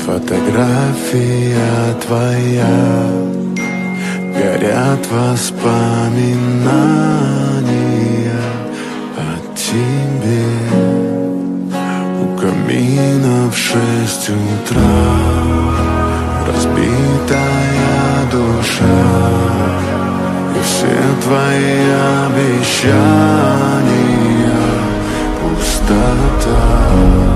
фотография твоя, горят воспоминания о тебе. У камина в 6 утра разбитая душа, и все твои обещания пустота.